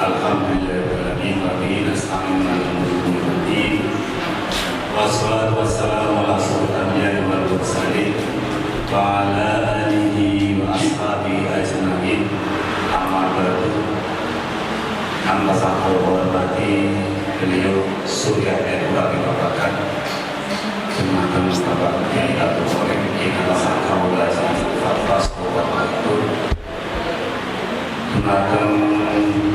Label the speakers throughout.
Speaker 1: Alhamdulillahirabbil alamin nasta'inu ala umuri wassalatu wassalamu ala asyrofil anbiya'i wal mursalin wa ala alihi wa ashabihi ajma'in. Amma ba'du. Amba sahur hormati beliau Surya Edward Babakan Jemaatan Mustafa Kiai Abdul Soleh Ina Sakawula Fatwas Bapak itu Jemaatan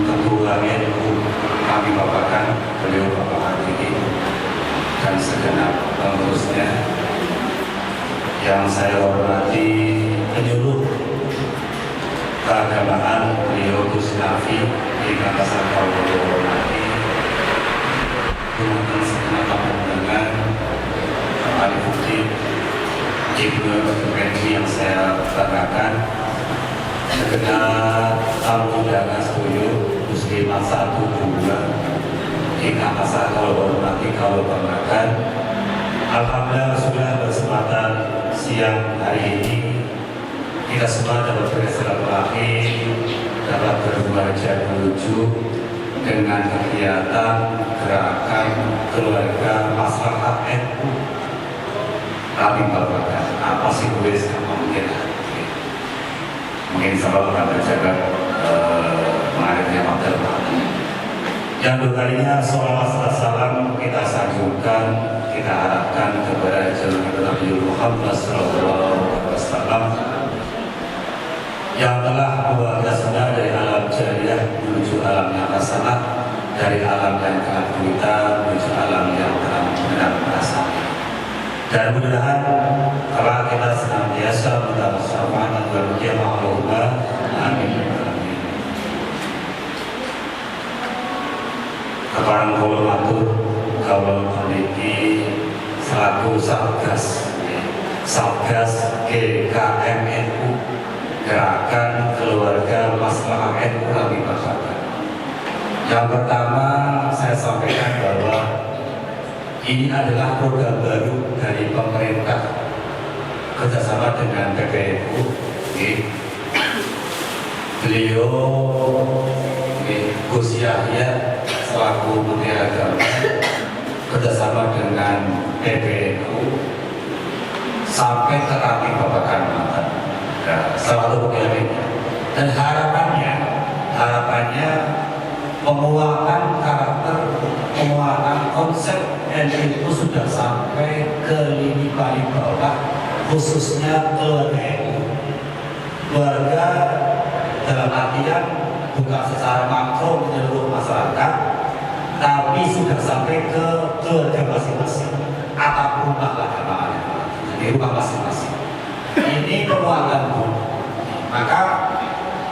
Speaker 1: Ketua NU kami Babakan beliau Bapak Hatiki dan segenap pengurusnya yang saya hormati penyuluh keagamaan beliau Gus Nafi di Makassar Kabupaten hormati dengan segenap undangan Ali Bukti Jibra Freddy yang saya banggakan, segenap tamu undangan setuju Muslimat 1-2 di Makassar kalau hormati kalau banggakan. Alhamdulillah sudah berkesempatan siang hari ini kita semua dapat bersilaturahim, dapat berwajah menuju dengan kegiatan gerakan keluarga masyarakat NU. Tapi Bapak, apa sih tulis mungkin selalu akan terjaga mengalirnya materi. Yang dua kalinya sholawat salam kita sanjungkan, kita harapkan kepada Nabi Muhammad SAW yang telah membawa kita dari alam jariah menuju alam yang hasanah, dari alam yang gelap gulita menuju alam yang terang perasaan. Dan mudah-mudahan kalau kita senantiasa mendapat syafaat dan berbahagia Allahumma amin. Kepada kula matur kawula peneliti selaku Satgas GKMNU Gerakan Keluarga Maslahah NU kami Babakan. Yang pertama saya sampaikan bahwa ini adalah program baru dari pemerintah kerjasama dengan PPNU. Beliau Gus Yahya selaku Menteri Agama kerjasama dengan PPNU sampai ke kami Babakan Mantan. Selalu begini. Dan harapannya penguatan karakter, penguatan konsep NU itu sudah sampai ke lini paling bawah, khususnya keluarga NU. Keluarga dalam artian bukan secara makro menyeluruh masyarakat, tapi sudah sampai ke keluarga masing-masing atau rumah lah namanya, jadi rumah masing-masing. Ini penguatan Bu. Maka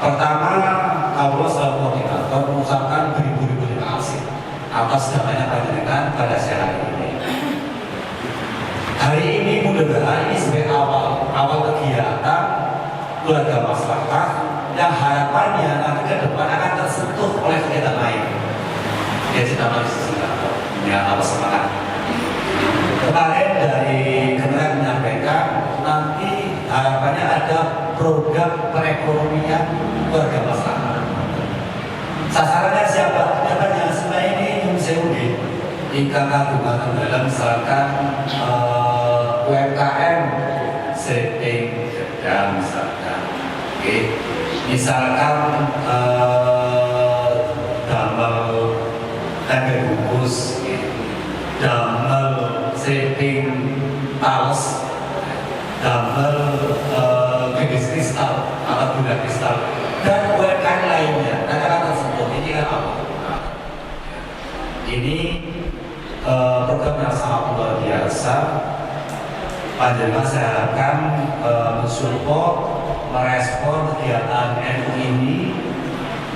Speaker 1: pertama Allah selalu koordinator mengucapkan beribu-ribu terima kasih atas segalanya panjenengan pada siang hari ini. Hari ini mudah-mudahan ini sebagai awal kegiatan keluarga masyarakat yang harapannya nanti ke depan akan tersentuh oleh kegiatan lain. Ya kita masih ya apa semangat. Kemarin dari Kementerian menyampaikan nanti harapannya ada program perekonomian keluarga masyarakat. Sasarannya siapa? Yang sebenarnya ini UMCUD ingkang kagungan dalam misalkan UMKM setting sedang misalkan, misalkan damel tempe bungkus, damel setting talas, damel bibis kristal atau gula kristal dan UMKM lainnya. Katakan tersebut ini kan apa? Ini program yang sangat luar biasa. Panjenengan saya harapkan mensupport, merespon kegiatan NU ini.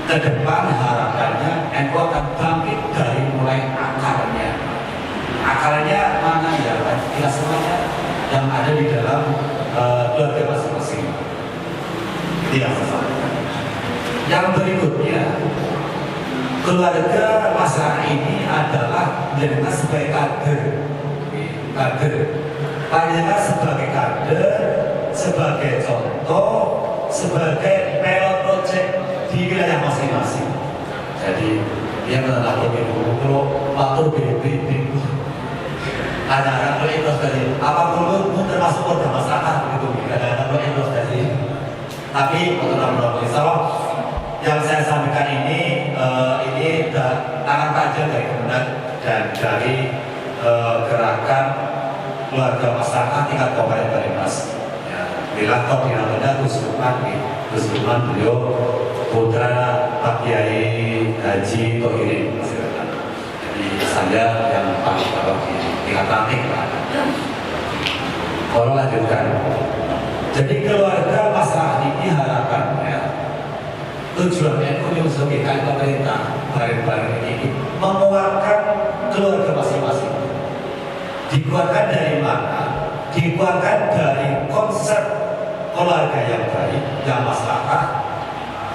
Speaker 1: Ke depan harapannya NU akan bangkit dari mulai akarnya. Akarnya mana ya? Kita semuanya yang ada di dalam keluarga masing-masing. Tidak sesuai. Yang berikutnya, keluarga masyarakat ini adalah menjadikan sebagai kader. Panjenengan sebagai kader, sebagai contoh, sebagai pilot project di wilayah masing-masing. Jadi dia menolak itu kalau waktu BB anak-anak lo ikhlas dari apapun pun termasuk keluarga masyarakat gitu anak-anak lo ikhlas dari tapi menurut Islam yang saya sampaikan ini tangan tajam dari Kemenag dan dari gerakan keluarga masyarakat tingkat Kabupaten Banyumas. Bila koordinatornya Gus Lukman beliau putra Pak Kiai Haji Tohiri. Jadi saya yang paling bawah di tingkat ranting Pak. Kalau lanjutkan, jadi keluarga masyarakat ini harapannya tujuannya untuk sebagai pemerintah bareng-bareng ini menguatkan keluarga masing-masing. Dikuatkan dari mana? Dikuatkan dari konsep keluarga yang baik, yang masyarakat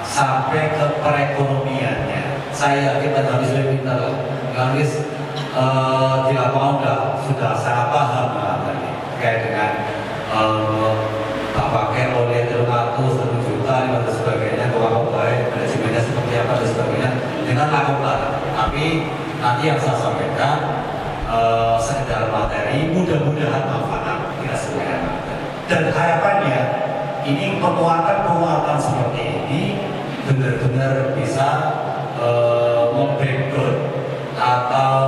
Speaker 1: sampai ke perekonomiannya. Saya yakin dan habis lebih pintar lah. Habis di lapangan sudah sangat paham tadi terkait dengan pakai oleh 100 juta dan sebagainya, keuangan baik, manajemennya seperti apa dan sebagainya dengan lakukan. Tapi nanti yang saya sampaikan sekedar materi, mudah-mudahan manfaat kita semuanya. Dan harapannya ini penguatan seperti ini benar-benar bisa membackground atau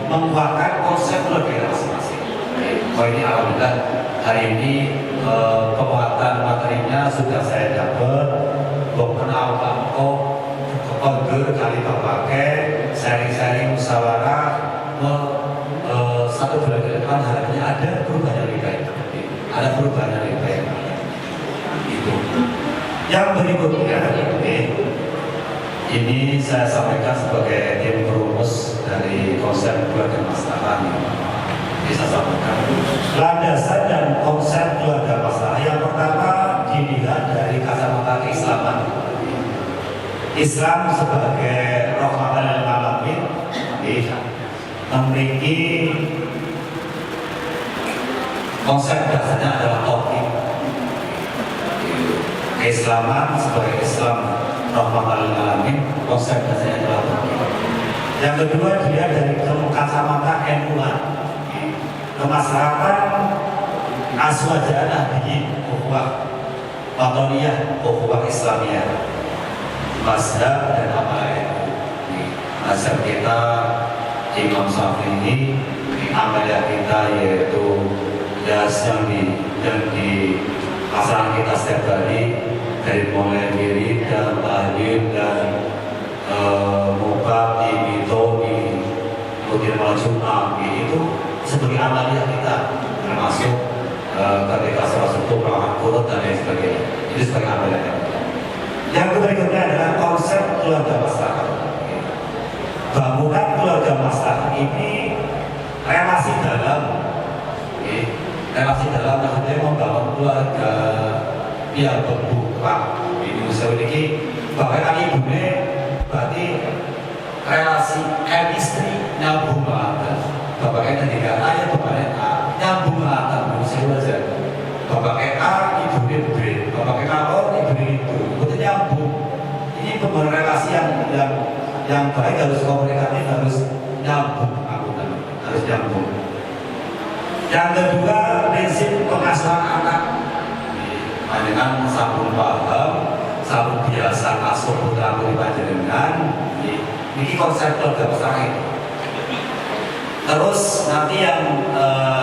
Speaker 1: menguatkan konsep keluarga masing-masing. Ini alhamdulillah hari ini penguatan materinya sudah saya dapat. Kenal kok kondur kali pakai sharing musyawarah. Satu bulan ke depan harapannya ada perubahan yang lebih baik. Ada perubahan yang lebih baik. Itu. Yang berikutnya ini saya sampaikan sebagai tim perumus dari konsep keluarga masyarakat. Bisa sampaikan landasan dan konsep keluarga masyarakat. Yang pertama dilihat dari kacamata keislaman. Islam sebagai rahmatan lil alamin memiliki konsep dasarnya adalah tauhid. Keislaman sebagai Islam rahmatan lil alamin, konsep dasarnya adalah tauhid. Yang kedua dia dari kacamata ilmuwan, kemasyarakatan aswajanah di ukhuwah watoniyah, ukhuwah Islamiyah, mazhab dan amalan. Mazhab kita Imam Syafi'i, amalan kita yaitu yang dilaksanakan kita setiap hari dari mulai diri dan tahlil dan mubah di rutin malam Jumat itu sebagai amaliyah kita, termasuk ketika salah satu perawat kurut dan lain sebagainya. Itu sebagai amaliyah kita. Yang berikutnya adalah konsep keluarga masyarakat. Bangunan keluarga masyarakat ini relasi dalam maksudnya membangun keluarga yang berbuka. Ini usaha ini bahkan ibunya berarti relasi chemistry nyambung banget. Bapaknya ketika A ya bapaknya A nyambung banget. Usaha aja bapaknya A ibunya B, bapaknya A ibunya itu betul nyambung. Ini pembangunan relasi yang baik, harus komunikatif, harus nyambung, harus nyambung. Yang kedua, prinsip pengasuhan anak dengan sabun paham, sabun biasa asuh putra putri panjenengan. Ini konsep keluarga masyarakat. Terus nanti yang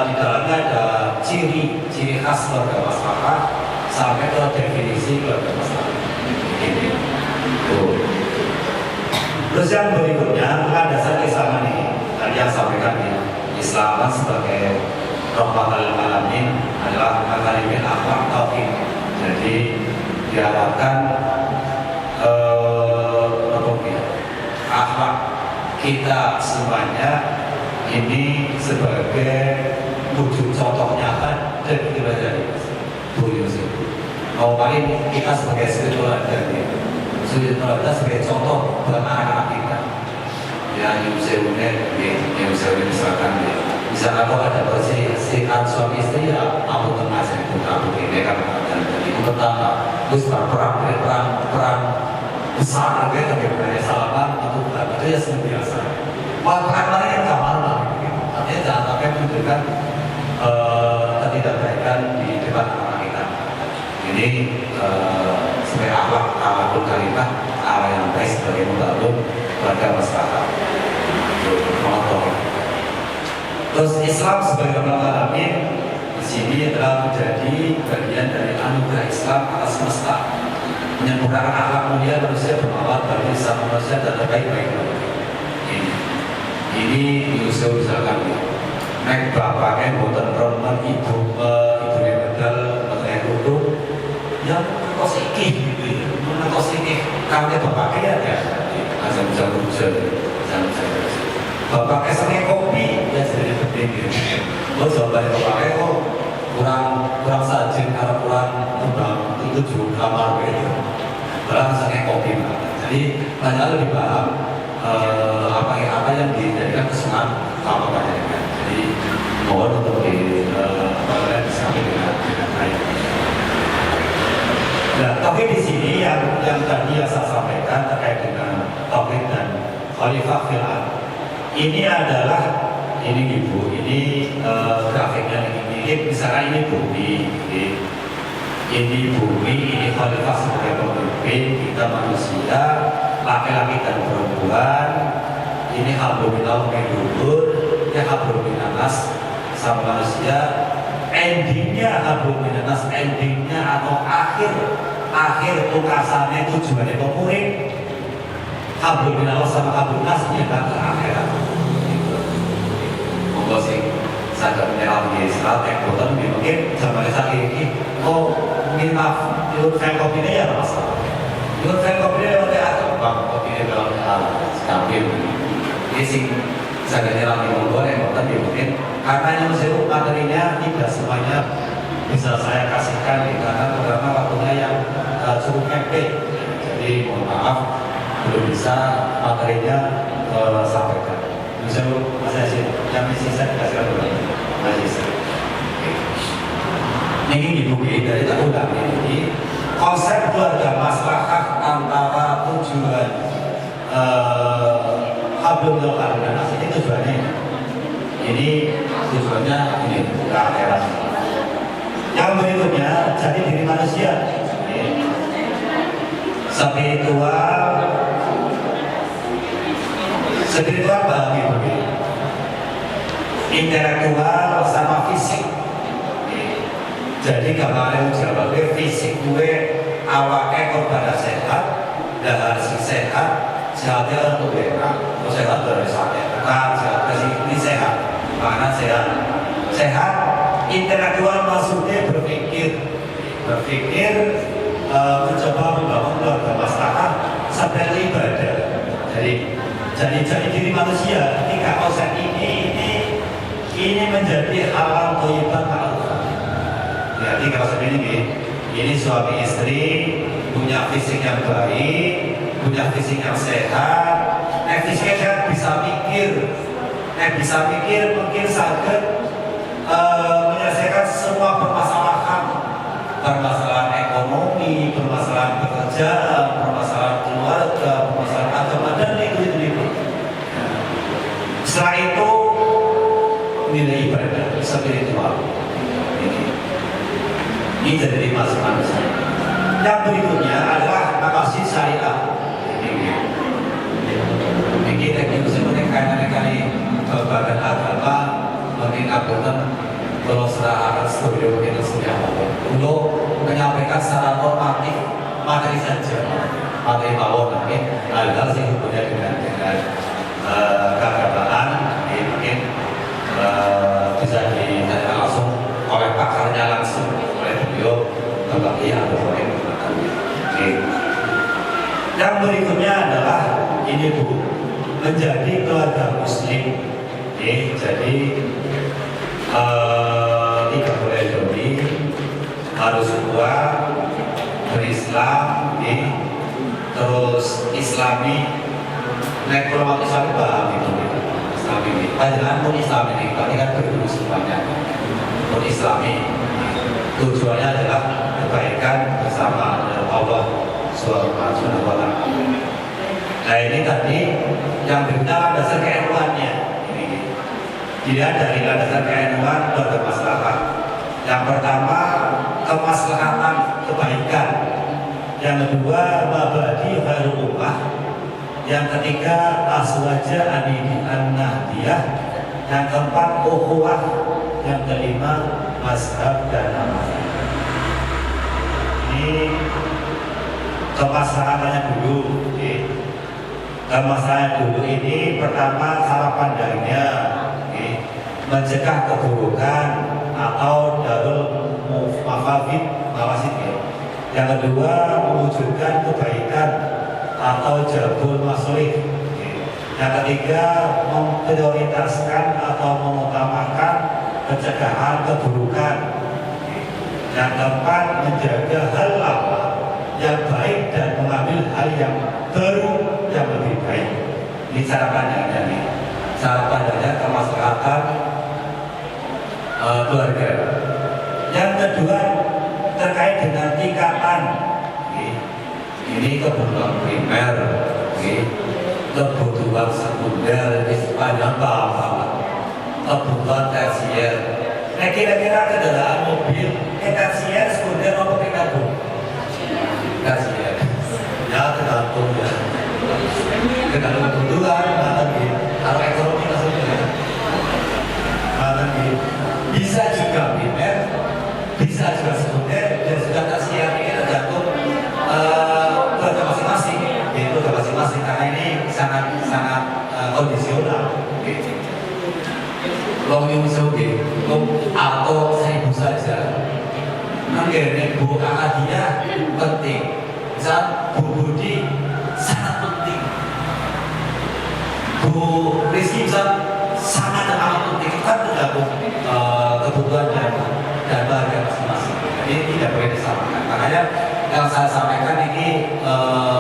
Speaker 1: di dalamnya ada ciri khas keluarga masyarakat sampai ke definisi keluarga masyarakat. Ini. Terus yang berikutnya landasan Islam ini tadi yang sampaikan Islam sebagai rahmatan lil alamin adalah makarimin akhlak tauhid. Jadi diharapkan akhlak kita semuanya ini sebagai wujud contoh nyata dan kita jadi Bu Yusuf. Mau paling kita sebagai suri teladan kita sebagai contoh buat anak-anak kita. Ya Yusuf misalkan misalkan kalau ada persihan suami istri ya aku tengah saya putra putri ini kan itu pertama terus perang besar gitu bagaimana salaman itu bukan sebagai membangun keluarga masyarakat. Terus Islam sebagai alamin di sini adalah menjadi bagian dari anugerah Islam atas semesta, menyempurnakan akhlak mulia manusia bermanfaat bagi sesama manusia dan terbaik-baik. Ini usia misalkan naik bapaknya buatan roman ibu medal materi itu yang kosiki gitu ya, mana kosiki karena bapaknya ya asal bapaknya seneng kopi ya sudah penting gitu. Oh jawaban bapaknya kok kurang saja karena kurang itu juga kamar gitu. Orang seneng kopi jadi banyak lebih paham apa yang dijadikan kesenangan apa banyak. Jadi mohon untuk disambung dengan baik. Nah, tapi di sini yang tadi saya sampaikan terkait dengan tauhid dan khalifah fil ardh. Ini adalah ibu, ini grafiknya ini misalkan ini bumi, ini khalifah sebagai pemimpin kita manusia, laki-laki dan perempuan. Ini hablumillah menghibur, ya hablumillah sama manusia. Endingnya hablumillah, endingnya atau akhir tukasannya tujuannya pemurik. Hablumillah sama hablumillah ini adalah ke akhirat. Monggo sing saged menyerah di Islam yang boten mungkin zaman saat ini. Oh, mungkin maaf, yuk fan kopinya ya masalah. Yuk fan kopinya ya atau bang kopinya kalau stabil. Ini sing saged nyerah di monggo yang boten mungkin karena yang seru materinya tidak semuanya bisa saya kasihkan karena pertama waktunya yang cukup mepet. Jadi mohon maaf belum bisa materinya sampaikan. Bisa Mas Yasin, yang misi saya kasihkan dulu Mas Yasin. Ini dibuat dari tahun ini konsep keluarga maslahah antara tujuan hablumillah dan nas ini tujuannya ini tujuannya ini ke akhirat. Yang berikutnya jadi diri manusia spiritual bagi intelektual sama fisik. Jadi kemarin jawabnya fisik gue awalnya korban sehat, dahar si sehat, sehatnya untuk berak, atau sehat dari sakit, bukan sehat ini sehat, mana sehat, intelektual maksudnya berpikir, mencoba membangun keluarga masyarakat seperti ibadah. Jadi diri manusia ketika konsep ini menjadi halal thayyiban ma'ruf. Jadi konsep ini suami istri punya fisik yang baik, punya fisik yang sehat, fisiknya sehat bisa mikir, mungkin sakit menyelesaikan semua permasalahan ekonomi, permasalahan pekerjaan, permasalahan keluarga, permasalahan agama dan itu. Setelah itu nilai ibadah spiritual ini jadi manusia. Yang berikutnya adalah maqasid syariah. Ini teknik sebenarnya kali badan agama mengingatkan kalau serah studio kita sudah untuk menyampaikan secara normatif materi saja, materi bawah tapi hal-hal yang hubungannya dengan keagamaan mungkin bisa ditanyakan langsung oleh pakarnya langsung oleh beliau Bapak Kiai atau oleh yang berikutnya adalah ini Bu, menjadi keluarga muslim. Jadi tidak boleh doni, harus kuat, berislam, terus islami. Naik pulau Islam paham itu Islam ini. Panjangan pun Islam ini, berarti kan berburu semuanya. Pun Islami tujuannya adalah kebaikan bersama Allah Subhanahu wa Ta'ala. Nah ini tadi yang berita dasar keilmuannya. Dilihat dari dasar keilmuan bermaslahat. Yang pertama kemaslahatan kebaikan. Yang kedua mabadi khairul ummah. Yang ketiga aswaja anini an-nahdiyah. Yang keempat ukhuwah. Yang kelima mazhab dan amanah. Ini kemaslahatannya dulu. Kemaslahan dulu ini pertama cara pandangnya mencegah keburukan atau darul mafasid mawasid. Yang kedua mewujudkan kebaikan atau jalbul maslih. Yang ketiga memprioritaskan atau mengutamakan pencegahan keburukan. Yang keempat menjaga hal lama yang baik dan mengambil hal yang baru yang lebih baik. Ini cara pandangnya nih. Cara pandangnya kemaslahatan keluarga. Yang kedua terkait dengan tingkatan. Ini kebutuhan primer, kebutuhan sekunder di sepanjang bawah, kebutuhan tersier. Nah kira-kira kendaraan mobil, tersier, sekunder, apa kita bu? Tersier. Ya tergantung ya. Tergantung kebutuhan, kalau ekonomi maksudnya. Bisa juga primer, bisa juga sekunder, dan juga tersier. Ini tergantung keluarga masing-masing, yaitu keluarga masing-masing, karena ini sangat kondisional. Long soge, atau 1000 saja. Mungkin Bu Ahadiah penting, misal Bu Budi sangat penting, Bu Rizky sangat amat penting. Kan tergantung kebutuhan dan bahagia masing-masing. Jadi tidak boleh disamakan. Makanya yang saya sampaikan ini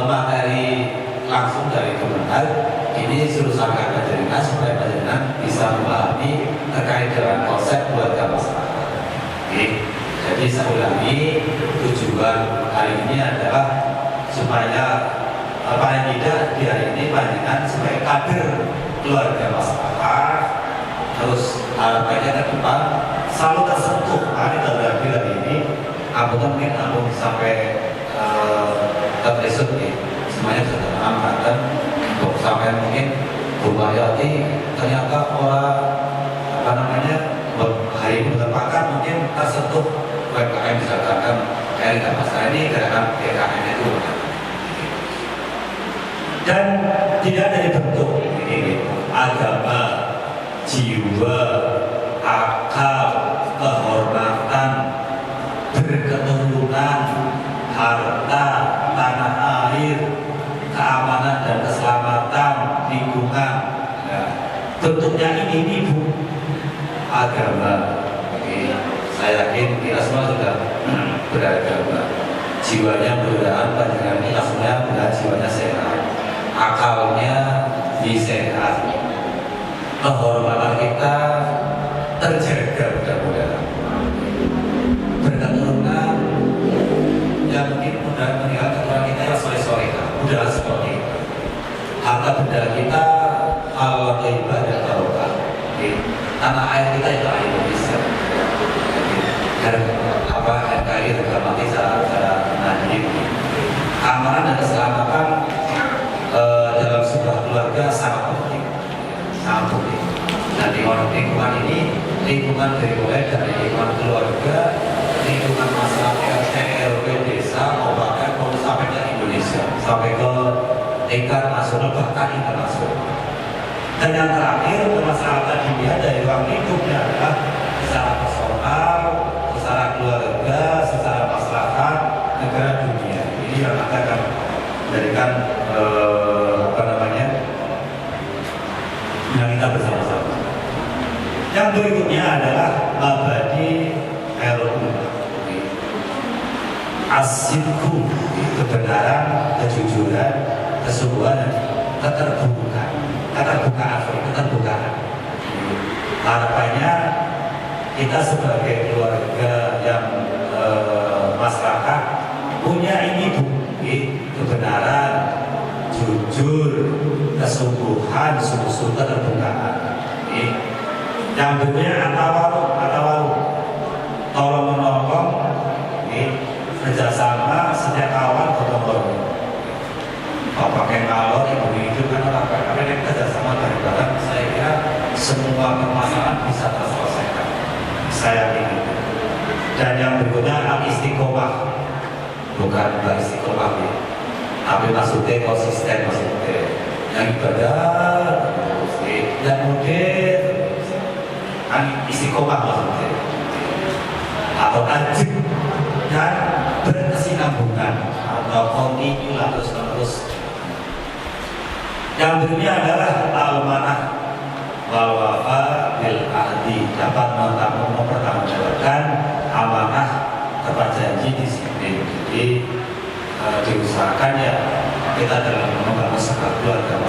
Speaker 1: materi langsung dari Kementerian. Ini suruh sampaikan penjelasan supaya penjelasan bisa memahami terkait dengan konsep keluarga masyarakat. Jadi saya ulangi, tujuan hari ini adalah supaya paling tidak di hari ini panjenengan supaya kader keluarga masyarakat, terus harapannya ke depan selalu tersentuh. Hari terlebih hari ini, mungkin sampai terpresut nih, semuanya sudah terangkat. Untuk sampai mungkin Bu Maryati ternyata orang hari ini berpakat mungkin tersentuh UMKM misalkan dari masalah ini gerakan PKM itu, dan tidak dari bentuk ini agama, jiwa, akal, kehormatan, berketurunan, harta, tanah air, keamanan dan keselamatan lingkungan. Ya. Bentuknya ini Bu, agama. Saya yakin kita semua sudah beragama. Jiwanya mudah-mudahan panjenengan kita semua mudah jiwanya sehat, akalnya disehat, kehormatan kita terjaga mudah-mudahan. Berketurunan yang mungkin mudah meninggal keturunan kita yang sore-sore mudah seperti itu. Harta benda kita halal thayyibah dan barokah. Tanah air kita itu air Indonesia. Dan NKRI tergamati secara najib. Keamanan dan keselamatan dalam sebuah keluarga sangat penting, sangat penting. Dan di lingkungan ini, lingkungan mulai dari lingkungan keluarga, lingkungan masyarakat, RT, RW, desa, bahkan mau sampai ke Indonesia, sampai ke tingkat nasional bahkan internasional. Dan yang terakhir, kemaslahatan dilihat dari ruang lingkupnya adalah secara personal, secara keluarga, secara masyarakat, negara dunia. Ini yang akan menjadikan yang kita bersama-sama. Yang berikutnya adalah mabadi al-umma. As-sidqu, kebenaran, kejujuran, kesungguhan, keterbukaan. Harapannya kita sebagai keluarga yang masyarakat punya ini Bu, kebenaran, jujur, kesungguhan, sungguh-sungguh keterbukaan. Yang berikutnya atau tolong menolong, kerjasama, setiap kawan gotong royong. Bapak kenalor, ibu hidup semua permasalahan bisa terselesaikan. Saya ingin. Dan yang berikutnya al-istiqomah, bukan beristiqomah ya, tapi maksudnya konsisten, maksudnya yang ibadah terus, yang modern kan istiqomah maksudnya, atau ajib dan berkesinambungan atau kontinu lah terus. Yang berikutnya adalah al-manah wal wafa bil ahdi, dapat mempertanggungjawabkan amanah tepat janji disiplin. Jadi diusahakan ya kita dalam membangun sebuah keluarga